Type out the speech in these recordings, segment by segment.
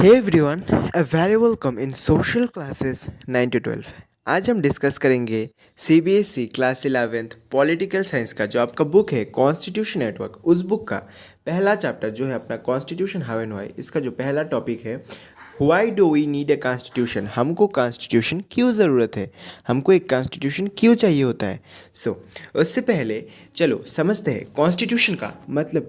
Hey everyone, a very welcome in social classes 9 to 12। आज हम discuss करेंगे CBSE class 11th political science का जो आपका बुक है कॉन्स्टिट्यूशन नेटवर्क, उस बुक का पहला चैप्टर जो है अपना कॉन्स्टिट्यूशन हाउ एंड व्हाई। इसका जो पहला टॉपिक है why do we need a constitution, हमको कॉन्स्टिट्यूशन क्यों ज़रूरत है, हमको एक कॉन्स्टिट्यूशन क्यों चाहिए होता है। उससे पहले चलो समझते हैं कॉन्स्टिट्यूशन का मतलब।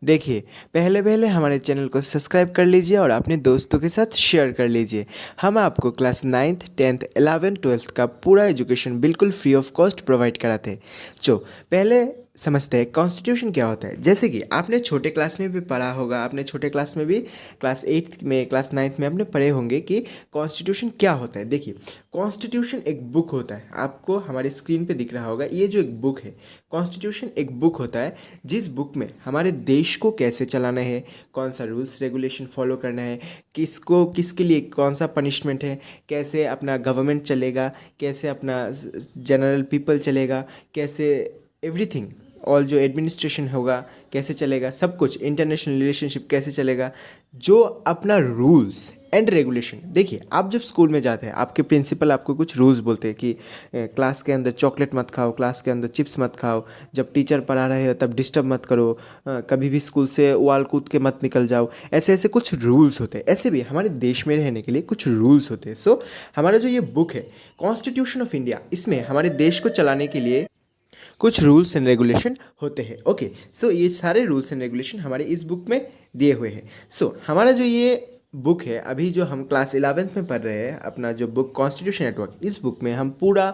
देखिए, पहले पहले हमारे चैनल को सब्सक्राइब कर लीजिए और अपने दोस्तों के साथ शेयर कर लीजिए। हम आपको class 9th 10th 11th 12th का पूरा एजुकेशन बिल्कुल फ्री ऑफ कॉस्ट प्रोवाइड कराते हैं। जो पहले समझते हैं कॉन्स्टिट्यूशन क्या होता है। जैसे कि आपने छोटे क्लास में भी पढ़ा होगा, आपने छोटे क्लास में भी क्लास 8th में क्लास 9th में आपने पढ़े होंगे कि कॉन्स्टिट्यूशन क्या होता है। देखिए, कॉन्स्टिट्यूशन एक बुक होता है, आपको हमारे स्क्रीन पे दिख रहा होगा, ये जो एक बुक है कॉन्स्टिट्यूशन एक बुक होता है जिस बुक में हमारे देश को कैसे चलाना है, कौन सा रूल्स रेगुलेशन फॉलो करना है, किसको किसके लिए कौन सा पनिशमेंट है, कैसे अपना गवर्नमेंट चलेगा, कैसे अपना जनरल पीपल चलेगा, कैसे एवरीथिंग ऑल जो एडमिनिस्ट्रेशन होगा कैसे चलेगा, सब कुछ इंटरनेशनल रिलेशनशिप कैसे चलेगा, जो अपना रूल्स एंड रेगुलेशन। देखिए, आप जब स्कूल में जाते हैं आपके प्रिंसिपल आपको कुछ रूल्स बोलते हैं कि क्लास के अंदर चॉकलेट मत खाओ, क्लास के अंदर चिप्स मत खाओ, जब टीचर पढ़ा रहे हो तब डिस्टर्ब मत करो, कभी भी स्कूल से वाल कूद के मत निकल जाओ। ऐसे ऐसे कुछ रूल्स होते हैं। ऐसे भी हमारे देश में रहने के लिए कुछ रूल्स होते हैं। हमारा जो ये बुक है कॉन्स्टिट्यूशन ऑफ इंडिया, इसमें हमारे देश को चलाने के लिए कुछ रूल्स एंड रेगुलेशन होते हैं। ओके, ये सारे रूल्स एंड रेगुलेशन हमारे इस बुक में दिए हुए हैं। हमारा जो ये बुक है, अभी जो हम क्लास 11th में पढ़ रहे हैं, अपना जो बुक कॉन्स्टिट्यूशन नेटवर्क, इस बुक में हम पूरा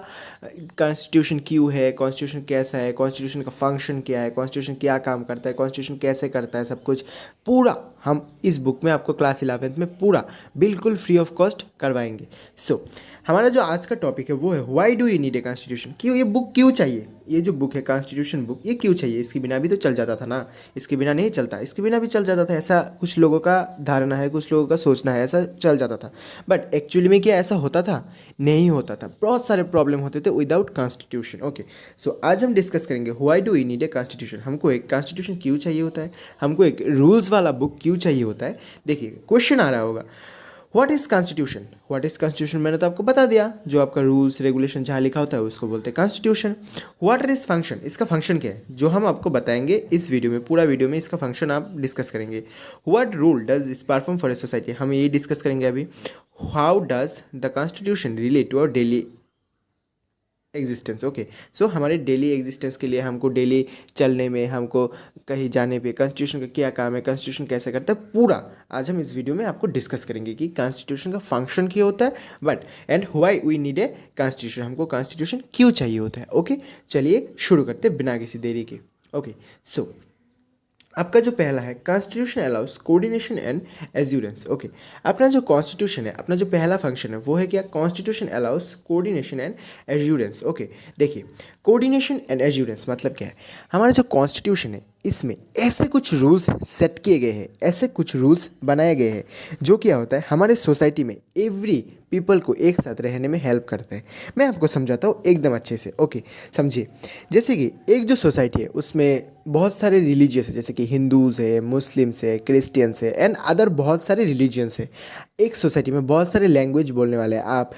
कॉन्स्टिट्यूशन क्यों है, कॉन्स्टिट्यूशन कैसा है, कॉन्स्टिट्यूशन का फंक्शन क्या है, कॉन्स्टिट्यूशन क्या काम करता है, कॉन्स्टिट्यूशन कैसे करता है, सब कुछ पूरा हम इस बुक में आपको क्लास 11th में पूरा बिल्कुल फ्री ऑफ कॉस्ट करवाएंगे। हमारा जो आज का टॉपिक है वो है why do you need a constitution, क्यों ये बुक क्यों चाहिए। ये जो बुक है कॉन्स्टिट्यूशन बुक, ये क्यों चाहिए, इसके बिना भी तो चल जाता था ना, इसके बिना नहीं चलता, इसके बिना भी चल जाता था, ऐसा कुछ लोगों का धारणा है, कुछ लोगों का सोचना है, ऐसा चल जाता था। बट एक्चुअली में क्या ऐसा होता था? नहीं होता था, बहुत सारे प्रॉब्लम होते थे विदाउट कॉन्स्टिट्यूशन। ओके, आज हम डिस्कस करेंगे why do you need a constitution, हमको एक कॉन्स्टिट्यूशन क्यों चाहिए होता है, हमको एक रूल्स वाला बुक क्यों चाहिए होता है। देखिए, क्वेश्चन आ रहा होगा what is constitution. What is constitution मैंने तो आपको बता दिया, जो आपका रूल्स रेगुलेशन जहाँ लिखा होता है उसको बोलते हैं कॉन्स्टिट्यूशन। व्हाट इज़ फंक्शन, इसका फंक्शन क्या है, जो हम आपको बताएंगे इस वीडियो में, पूरा वीडियो में इसका फंक्शन आप डिस्कस करेंगे। What rule does this perform for a society, हम ये डिस्कस करेंगे अभी। How does the constitution relate to our daily existence. Okay, हमारे डेली एग्जिस्टेंस के लिए, हमको डेली चलने में, हमको कहीं जाने पे कॉन्स्टिट्यूशन का क्या काम है, कॉन्स्टिट्यूशन कैसे करता है, पूरा आज हम इस वीडियो में आपको डिस्कस करेंगे कि कॉन्स्टिट्यूशन का फंक्शन क्या होता है, but and why we need a constitution, हमको कॉन्स्टिट्यूशन क्यों चाहिए होता है। ओके, चलिए शुरू करते बिना किसी देरी के। ओके, आपका जो पहला है constitution allows coordination and assurance. Okay, अपना जो कॉन्स्टिट्यूशन है, अपना जो पहला फंक्शन है वो है क्या, constitution allows coordination and assurance. Okay, देखिए, कोऑर्डिनेशन एंड एज्यूरेंस मतलब क्या है। हमारा जो कॉन्स्टिट्यूशन है इसमें ऐसे कुछ रूल्स सेट किए गए हैं, ऐसे कुछ रूल्स बनाए गए हैं जो क्या होता है हमारे सोसाइटी में एवरी पीपल को एक साथ रहने में हेल्प करते हैं। मैं आपको समझाता हूँ एकदम अच्छे से। ओके, समझिए, जैसे कि एक जो सोसाइटी है उसमें बहुत सारे रिलीजियस है, जैसे कि हिंदूज़ है, मुस्लिम्स है, क्रिश्चियंस है एंड अदर बहुत सारे रिलीजियंस है। एक सोसाइटी में बहुत सारे लैंग्वेज बोलने वाले हैं, आप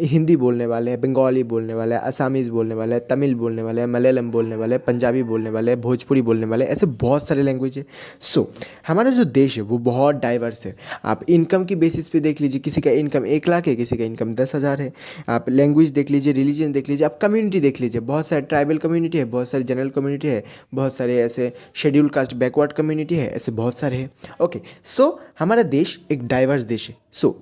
हिंदी बोलने वाले हैं, बंगाली बोलने वाले हैं, असामीज़ बोलने वाले हैं, तमिल बोलने वाले हैं, मलयालम बोलने वाले हैं, पंजाबी बोलने वाले हैं, भोजपुरी बोलने वाले हैं, ऐसे बहुत सारे लैंग्वेज है। हमारा जो देश है वो बहुत डाइवर्स है। आप इनकम की बेसिस पे देख लीजिए, किसी का इनकम 1 लाख है, किसी का इनकम 10,000 है। आप लैंग्वेज देख लीजिए, रिलीजन देख लीजिए, आप कम्युनिटी देख लीजिए, बहुत सारे ट्राइबल कम्युनिटी है, बहुत सारे जनरल कम्युनिटी है, बहुत सारे ऐसे शेड्यूल कास्ट बैकवर्ड कम्युनिटी है, ऐसे बहुत सारे हैं। ओके, हमारा देश एक डाइवर्स देश है।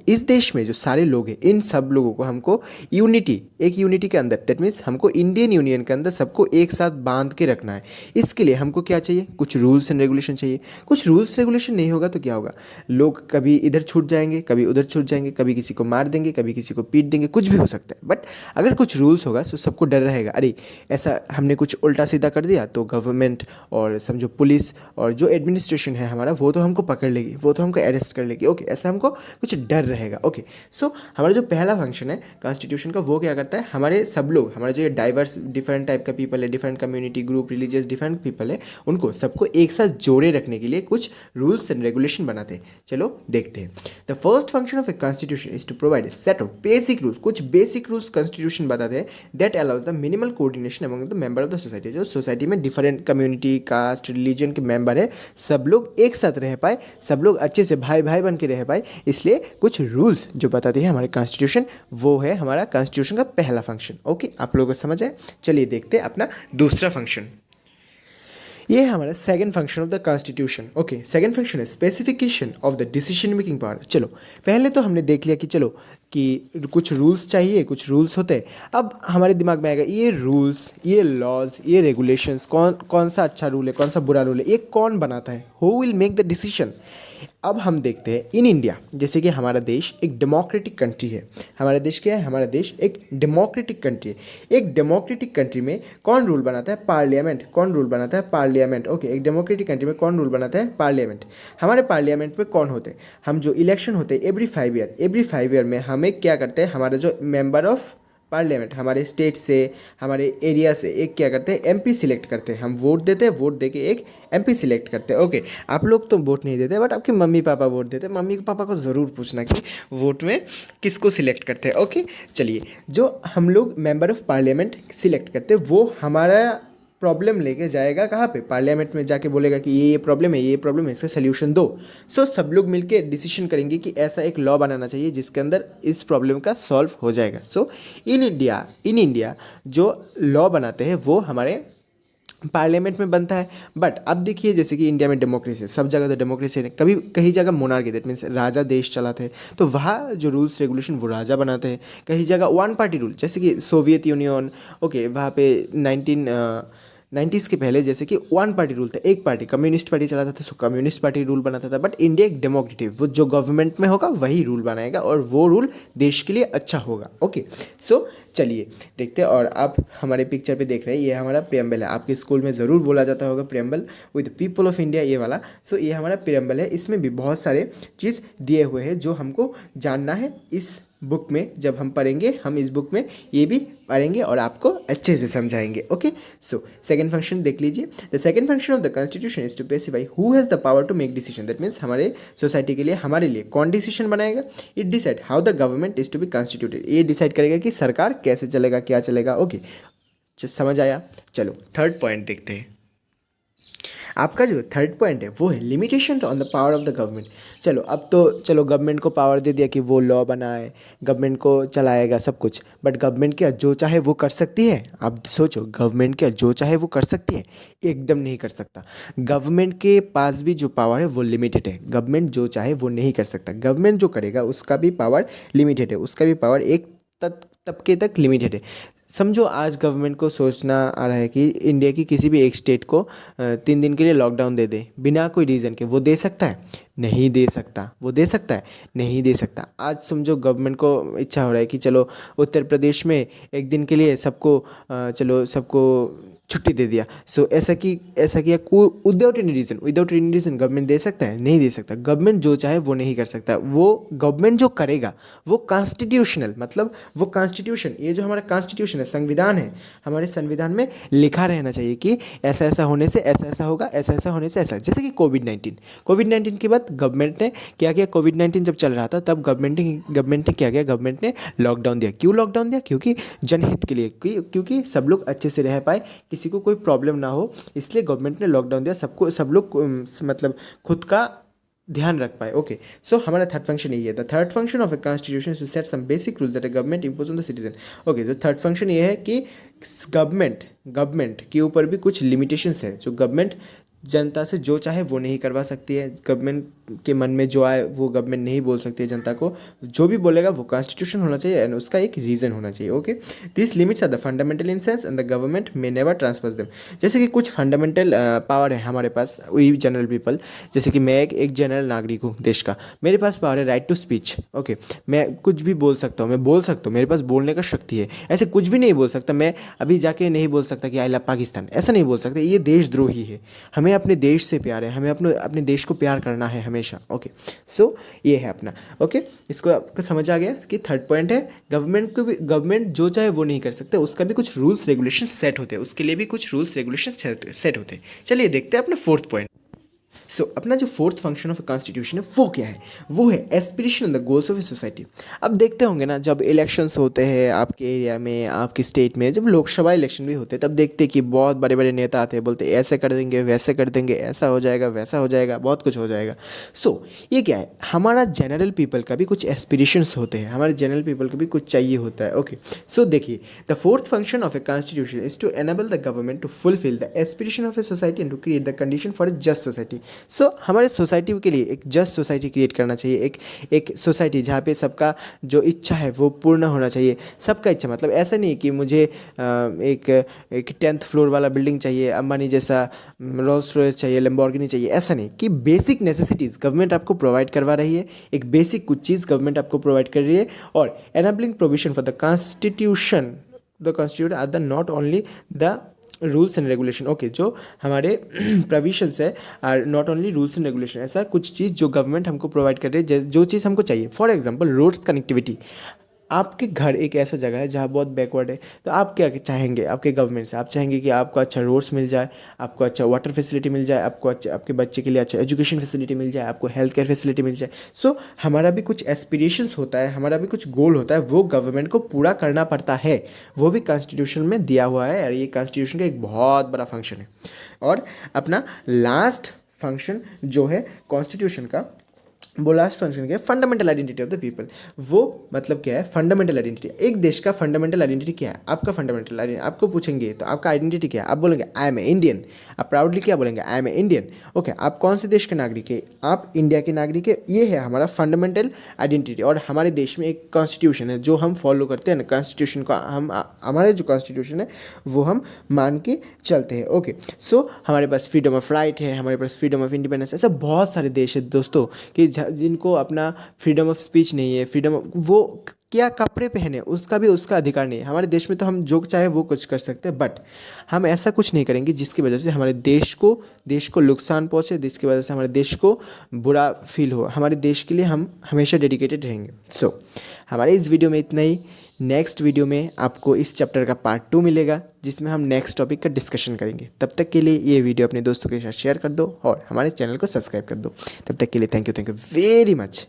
इस देश में जो सारे लोग हैं, इन सब लोगों को हमको यूनिटी, एक यूनिटी के अंदर, दैट मीन्स हमको इंडियन यूनियन के अंदर सबको एक साथ बांध के रखना है। इसके लिए हमको क्या चाहिए, कुछ रूल्स एंड रेगुलेशन चाहिए। कुछ रूल्स रेगुलेशन नहीं होगा तो क्या होगा, लोग कभी इधर छूट जाएंगे, कभी उधर छूट जाएंगे, कभी किसी को मार देंगे, कभी किसी को पीट देंगे, कुछ भी हो सकता है। बट अगर कुछ रूल्स होगा तो सबको डर रहेगा, अरे ऐसा हमने कुछ उल्टा सीधा कर दिया तो गवर्नमेंट और समझो पुलिस और जो एडमिनिस्ट्रेशन है हमारा, वो तो हमको पकड़ लेगी, वो तो हमको अरेस्ट कर लेगी। ओके, ऐसा हमको कुछ डर रहेगा। ओके, सो हमारा जो पहला फंक्शन है कॉन्स्टिट्यूशन का, वो क्या करता है, हमारे सब लोग, हमारे जो ये डाइवर्स डिफरेंट टाइप का पीपल है, different community group religious different people है, उनको सबको एक साथ जोड़े रखने के लिए कुछ रूल्स एंड रेगुलेशन बनाते हैं। चलो देखते हैं। The first function of a constitution is to provide set of basic rules. कुछ बेसिक रूल्स कॉन्स्टिट्यूशन बताते हैं that allows the minimal coordination among the member of the society. जो सोसाइटी में डिफरेंट कम्युनिटी कास्ट रिलीजन के member है, सब लोग एक साथ रह पाए, सब लोग अच्छे से भाई भाई बन के रह पाए, इसलिए कुछ रूल्स जो बताते हैं हमारे कॉन्स्टिट्यूशन, वो है हमारा कॉन्स्टिट्यूशन का पहला फंक्शन। ओके, आप लोगों को समझ आए। चलिए देखते हैं अपना दूसरा फंक्शन। ये है हमारा second function of the constitution. Okay, second function है specification of the decision making power. चलो पहले तो हमने देख लिया कि चलो कि कुछ रूल्स चाहिए, कुछ रूल्स होते हैं। अब हमारे दिमाग में आएगा ये रूल्स, ये लॉज, ये रेगुलेशंस, कौन सा अच्छा रूल है, कौन सा बुरा रूल है, ये कौन बनाता है, who will make the decision. अब हम देखते हैं इन इंडिया, जैसे कि हमारा देश एक डेमोक्रेटिक कंट्री है। हमारा देश क्या है, हमारा देश एक डेमोक्रेटिक कंट्री है। एक डेमोक्रेटिक कंट्री में कौन रूल बनाता है, पार्लियामेंट। कौन रूल बनाता है, पार्लियामेंट। ओके, एक डेमोक्रेटिक कंट्री में कौन रूल बनाता है, पार्लियामेंट। हमारे पार्लियामेंट में कौन होते हैं, हम जो इलेक्शन होते हैं एवरी 5 ईयर में हमें क्या करते हैं, हमारा जो मेंबर ऑफ पार्लियामेंट हमारे स्टेट से, हमारे एरिया से एक क्या करते हैं, एमपी सिलेक्ट करते हैं। हम वोट देते हैं, वोट देके एक एमपी सिलेक्ट करते हैं। ओके, आप लोग तो वोट नहीं देते, बट आपके मम्मी पापा वोट देते हैं। मम्मी पापा को ज़रूर पूछना कि वोट में किसको सिलेक्ट करते हैं। ओके, चलिए, जो हम लोग मेंबर ऑफ पार्लियामेंट सिलेक्ट करते हैं, वो हमारा प्रॉब्लम लेके जाएगा कहाँ पे, पार्लियामेंट में जाके बोलेगा कि ये प्रॉब्लम है, ये प्रॉब्लम है, इसका सोल्यूशन दो। सो सब लोग मिलके डिसीजन करेंगे कि ऐसा एक लॉ बनाना चाहिए जिसके अंदर इस प्रॉब्लम का सॉल्व हो जाएगा। सो इन इंडिया जो लॉ बनाते हैं वो हमारे पार्लियामेंट में बनता है। बट अब देखिए, जैसे कि इंडिया में डेमोक्रेसी है, सब जगह तो डेमोक्रेसी है, कभी कहीं जगह मोनार्की, दैट मीन्स राजा देश चलाते हैं, तो वहाँ जो रूल्स रेगुलेशन वो राजा बनाते हैं। कहीं जगह वन पार्टी रूल, जैसे कि सोवियत यूनियन, ओके, वहाँ पे 1990s के पहले जैसे कि वन पार्टी रूल था, एक पार्टी कम्युनिस्ट पार्टी चलाता था, सो कम्युनिस्ट पार्टी रूल बनाता था। बट इंडिया एक डेमोक्रेटिक, वो जो गवर्नमेंट में होगा वही रूल बनाएगा और वो रूल देश के लिए अच्छा होगा। ओके, सो चलिए देखते हैं। और आप हमारे पिक्चर पे देख रहे हैं, ये हमारा प्रियम्बल है। आपके स्कूल में ज़रूर बोला जाता होगा preamble with people of India, ये वाला। सो ये हमारा प्रियम्बल है, इसमें भी बहुत सारे चीज़ दिए हुए हैं जो हमको जानना है। इस बुक में जब हम पढ़ेंगे, हम इस बुक में ये भी पढ़ेंगे और आपको अच्छे से समझाएंगे। ओके, सो सेकंड फंक्शन देख लीजिए। The second function of the constitution is to specify who has the power to make decision. That means हमारे सोसाइटी के लिए, हमारे लिए कौन डिसीजन बनाएगा। It decide how the government is to be constituted. ये डिसाइड करेगा कि सरकार कैसे चलेगा, क्या चलेगा। ओके, समझ आया। चलो थर्ड पॉइंट देखते हैं। आपका जो थर्ड पॉइंट है वो है limitation on the power of the government. चलो अब तो चलो गवर्नमेंट को पावर दे दिया कि वो लॉ बनाए, गवर्नमेंट को चलाएगा सब कुछ, बट गवर्नमेंट क्या जो चाहे वो कर सकती है? आप सोचो, गवर्नमेंट क्या जो चाहे वो कर सकती है? एकदम नहीं कर सकता। गवर्नमेंट के पास भी जो पावर है वो लिमिटेड है। गवर्नमेंट जो चाहे वो नहीं कर सकता। गवर्नमेंट जो करेगा उसका भी पावर लिमिटेड है, उसका भी पावर एक तबके तक लिमिटेड है। समझो आज गवर्नमेंट को सोचना आ रहा है कि इंडिया की किसी भी एक स्टेट को 3 दिन के लिए लॉकडाउन दे दे बिना कोई रीज़न के, वो दे सकता है? नहीं दे सकता। वो दे सकता है? नहीं दे सकता। आज समझो गवर्नमेंट को इच्छा हो रहा है कि चलो उत्तर प्रदेश में 1 दिन के लिए सबको चलो सबको छुट्टी दे दिया। सो ऐसा किया विदाउट एनी रीज़न गवर्नमेंट दे सकता है? नहीं दे सकता। गवर्नमेंट जो चाहे वो नहीं कर सकता। वो गवर्नमेंट जो करेगा वो कॉन्स्टिट्यूशनल, मतलब वो कॉन्स्टिट्यूशन, ये जो हमारा कॉन्स्टिट्यूशन है, संविधान है, हमारे संविधान में लिखा रहना चाहिए कि ऐसा ऐसा होने से ऐसा ऐसा होगा, ऐसा ऐसा होने से ऐसा। जैसे कि कोविड-19 के बाद गवर्नमेंट ने क्या किया, कोविड-19 जब चल रहा था तब गवर्नमेंट ने क्या किया, गवर्नमेंट ने लॉकडाउन दिया। क्यों लॉकडाउन दिया? क्योंकि जनहित के लिए, क्योंकि सब लोग अच्छे से रह पाए, किसी को कोई प्रॉब्लम ना हो, इसलिए गवर्नमेंट ने लॉकडाउन दिया। सब लोग मतलब खुद का ध्यान रख पाए। ओके, सो हमारा थर्ड फंक्शन यही है। The third function of a constitution to set some basic rules that a government impose on the citizen. Okay, तो थर्ड फंक्शन ये है कि गवर्नमेंट के ऊपर भी कुछ लिमिटेशंस है। जो गवर्नमेंट जनता से जो चाहे वो नहीं करवा सकती है। गवर्नमेंट के मन में जो आए वो गवर्नमेंट नहीं बोल सकती है जनता को। जो भी बोलेगा वो कॉन्स्टिट्यूशन होना चाहिए एंड उसका एक रीज़न होना चाहिए। Okay, this limits are the fundamental in sense and the government may never transfer them. जैसे कि कुछ फंडामेंटल पावर है हमारे पास, वी जनरल पीपल, जैसे कि मैं एक जनरल नागरिक हूँ देश का, मेरे पास पावर है राइट टू स्पीच। ओके, मैं कुछ भी बोल सकता हूँ, मैं बोल सकता हूँ, मेरे पास बोलने का शक्ति है। ऐसे कुछ भी नहीं बोल सकता। मैं अभी जाके नहीं बोल सकता कि आई लव पाकिस्तान, ऐसा नहीं बोल सकता, ये देशद्रोही है। हमें हमें अपने देश से प्यार है, हमें अपने अपने देश को प्यार करना है हमेशा। ओके, सो ये है अपना। ओके, इसको आपको समझ आ गया कि थर्ड पॉइंट है गवर्नमेंट को भी, गवर्नमेंट जो चाहे वो नहीं कर सकते, उसका भी कुछ रूल्स रेगुलेशन सेट होते हैं, उसके लिए भी कुछ रूल्स रेगुलेशन सेट होते हैं। चलिए देखते हैं अपना फोर्थ पॉइंट। सो अपना जो fourth function of a constitution है वो क्या है? वो है aspiration the goals of a society. अब देखते होंगे ना, जब इलेक्शंस होते हैं आपके एरिया में, आपकी स्टेट में, जब लोकसभा इलेक्शन भी होते हैं, तब देखते हैं कि बहुत बड़े बड़े नेता आते हैं, बोलते हैं ऐसे कर देंगे, वैसे कर देंगे, ऐसा हो जाएगा, वैसा हो जाएगा, बहुत कुछ हो जाएगा। सो ये क्या है? हमारा जनरल पीपल का भी कुछ एस्पिरेशंस होते हैं, हमारे जनरल पीपल को भी कुछ चाहिए होता है। ओके, सो देखिए, the fourth function of a constitution is to enable the government to fulfil the aspiration of a society and to create the condition for a just society. So हमारे society के लिए एक just society create करना चाहिए, एक society जहाँ पे सबका जो इच्छा है वो पूर्ण होना चाहिए। सबका इच्छा मतलब ऐसा नहीं कि मुझे एक 10th फ्लोर वाला बिल्डिंग चाहिए, अंबानी जैसा रोल्स रॉयस चाहिए, लैम्बोर्गिनी चाहिए, ऐसा नहीं। कि बेसिक नेसेसिटीज़ गवर्नमेंट आपको प्रोवाइड करवा रही है, एक बेसिक कुछ चीज़ गवर्नमेंट आपको प्रोवाइड कर रही है। और enabling provision for the constitution are the not only the rules and regulation. Okay, जो हमारे प्रोविजंस है are not only rules and regulation, ऐसा कुछ चीज़ जो गवर्नमेंट हमको प्रोवाइड कर रही है, जो चीज़ हमको चाहिए। For example roads connectivity. आपके घर एक ऐसा जगह है जहाँ बहुत बैकवर्ड है, तो आप क्या चाहेंगे आपके गवर्नमेंट से? आप चाहेंगे कि आपको अच्छा रोड्स मिल जाए, आपको अच्छा वाटर फैसिलिटी मिल जाए, आपको अच्छा आपके बच्चे के लिए अच्छा एजुकेशन फैसिलिटी मिल जाए, आपको हेल्थ केयर फैसिलिटी मिल जाए। सो हमारा भी कुछ एस्पिरेशंस होता है, हमारा भी कुछ गोल होता है, वो गवर्नमेंट को पूरा करना पड़ता है। वो भी कॉन्स्टिट्यूशन में दिया हुआ है, और ये कॉन्स्टिट्यूशन का एक बहुत बड़ा फंक्शन है। और अपना लास्ट फंक्शन जो है कॉन्स्टिट्यूशन का, वो लास्ट फंक्शन क्या है? Fundamental identity of the people. वो मतलब क्या है? Fundamental identity. एक देश का फंडामेंटल आइडेंटिटी क्या है? आपका फंडामेंटल आइडेंटिटी, आपको पूछेंगे तो आपका आइडेंटिटी क्या है? आप बोलेंगे आई एम ए इंडियन। आप प्राउडली क्या बोलेंगे? I am a Indian. Okay, आप कौन से देश के नागरिक है? आप इंडिया के नागरिक है। ये है हमारा फंडामेंटल आइडेंटिटी। और हमारे देश में एक कॉन्स्टिट्यूशन है जो हम फॉलो करते हैं ना, कॉन्स्टिट्यूशन को हम, हमारे जो कॉन्स्टिट्यूशन है वो हम मान के चलते हैं। ओके, सो हमारे पास फ्रीडम ऑफ राइट है, हमारे पास फ्रीडम ऑफ इंडिपेंडेंस, ऐसा बहुत सारे देश है दोस्तों कि जिनको अपना फ्रीडम ऑफ स्पीच नहीं है, वो क्या कपड़े पहने उसका भी उसका अधिकार नहीं है। हमारे देश में तो हम जो चाहे वो कुछ कर सकते हैं, बट हम ऐसा कुछ नहीं करेंगे जिसकी वजह से हमारे देश को नुकसान पहुंचे, जिसकी वजह से हमारे देश को बुरा फील हो। हमारे देश के लिए हम हमेशा डेडिकेटेड रहेंगे। सो हमारे इस वीडियो में इतना ही। नेक्स्ट वीडियो में आपको इस चैप्टर का पार्ट 2 मिलेगा, जिसमें हम नेक्स्ट टॉपिक का डिस्कशन करेंगे। तब तक के लिए ये वीडियो अपने दोस्तों के साथ शेयर कर दो और हमारे चैनल को सब्सक्राइब कर दो। तब तक के लिए थैंक यू वेरी मच।